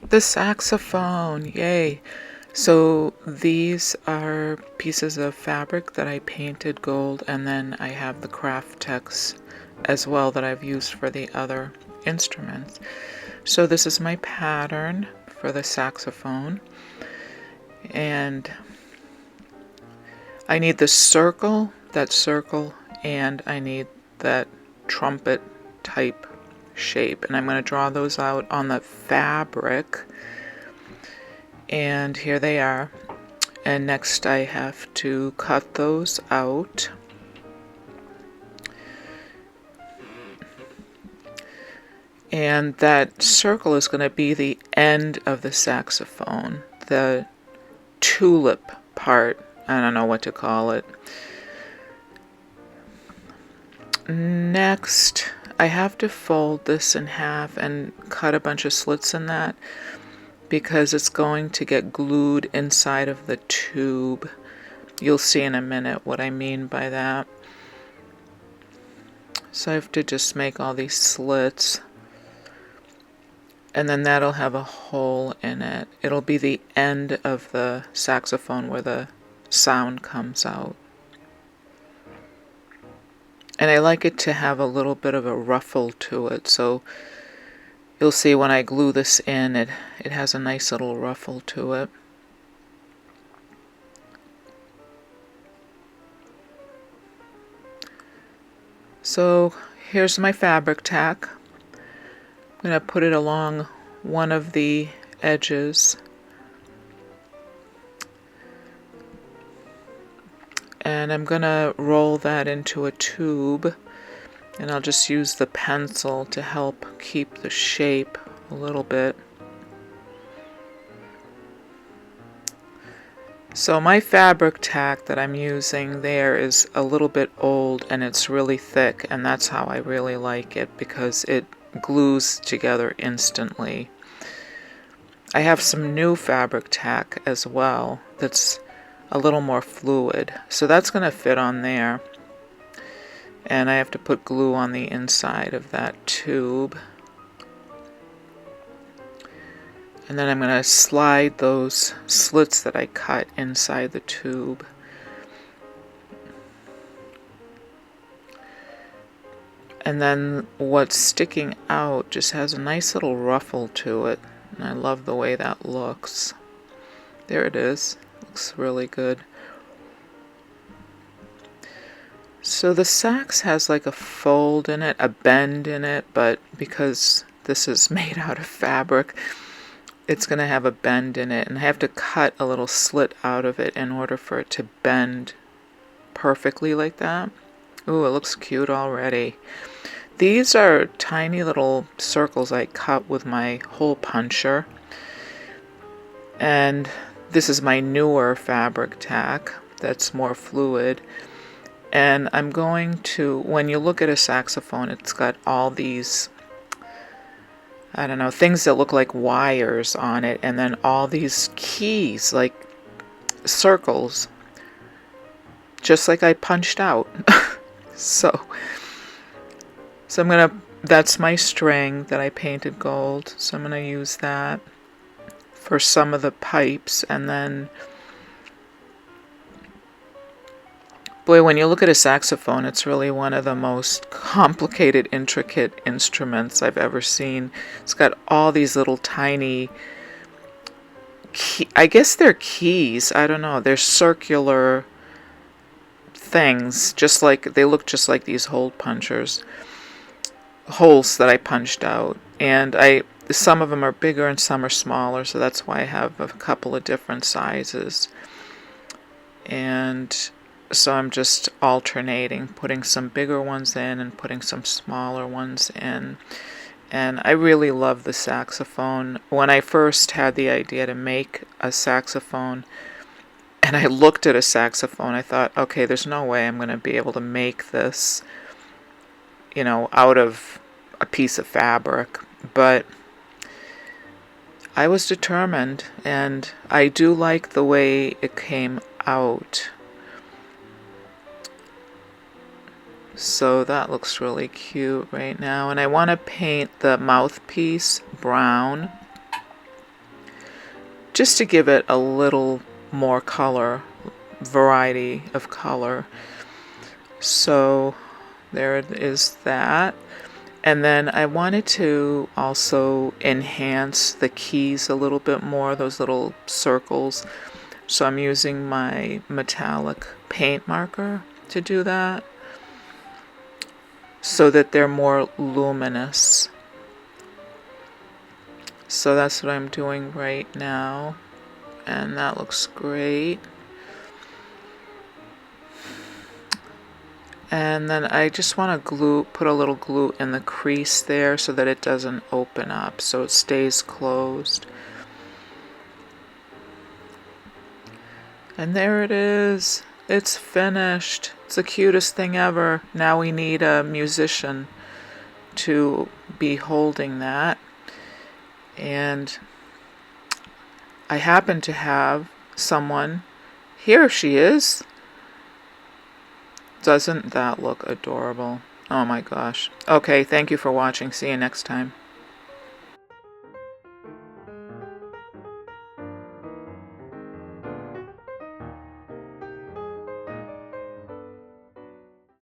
The saxophone, yay! So these are pieces of fabric that I painted gold, and then I have the craft text as well that I've used for the other instruments. So this is my pattern for the saxophone, and I need the circle, that circle, and I need that trumpet type shape, and I'm going to draw those out on the fabric, and here they are. And next I have to cut those out. And that circle is going to be the end of the saxophone, the tulip part. I don't know what to call it. Next, I have to fold this in half and cut a bunch of slits in that because it's going to get glued inside of the tube. You'll see in a minute what I mean by that. So I have to just make all these slits, and then that'll have a hole in it. It'll be the end of the saxophone where the sound comes out. And I like it to have a little bit of a ruffle to it, so you'll see when I glue this in, it has a nice little ruffle to it. So here's my fabric tack. I'm going to put it along one of the edges. And I'm going to roll that into a tube, and I'll just use the pencil to help keep the shape a little bit. So my fabric tack that I'm using there is a little bit old and it's really thick, and that's how I really like it because it glues together instantly. I have some new fabric tack as well that's a little more fluid, so that's going to fit on there, and I have to put glue on the inside of that tube, and then I'm going to slide those slits that I cut inside the tube. And then what's sticking out just has a nice little ruffle to it, and I love the way that looks. There it is. Looks really good. So the sax has like a fold in it, a bend in it, but because this is made out of fabric, it's going to have a bend in it, and I have to cut a little slit out of it in order for it to bend perfectly like that. Ooh, it looks cute already. These are tiny little circles I cut with my hole puncher, and this is my newer fabric tack that's more fluid. And I'm going to, when you look at a saxophone, it's got all these, I don't know, things that look like wires on it, and then all these keys, like circles, just like I punched out. So I'm gonna, that's my string that I painted gold, so I'm gonna use that for some of the pipes. And then, boy, when you look at a saxophone, it's really one of the most complicated, intricate instruments I've ever seen. It's got all these little tiny I guess they're keys. I don't know. They're circular things, just like they look just like these hole punchers, holes that I punched out. And some of them are bigger and some are smaller, so that's why I have a couple of different sizes. And so I'm just alternating, putting some bigger ones in and putting some smaller ones in. And I really love the saxophone. When I first had the idea to make a saxophone, and I looked at a saxophone, I thought, okay, there's no way I'm going to be able to make this, out of a piece of fabric. But I was determined, and I do like the way it came out. So that looks really cute right now. And I want to paint the mouthpiece brown. just to give it a little more color, variety of color. So there is that. And then I wanted to also enhance the keys a little bit more, those little circles. So I'm using my metallic paint marker to do that, so that they're more luminous. So that's what I'm doing right now, and that looks great. And then I just want to put a little glue in the crease there so that it doesn't open up, so it stays closed. And there it is. It's finished. It's the cutest thing ever. Now we need a musician to be holding that. And I happen to have someone. Here she is. Doesn't that look adorable? Oh my gosh. Okay, thank you for watching. See you next time.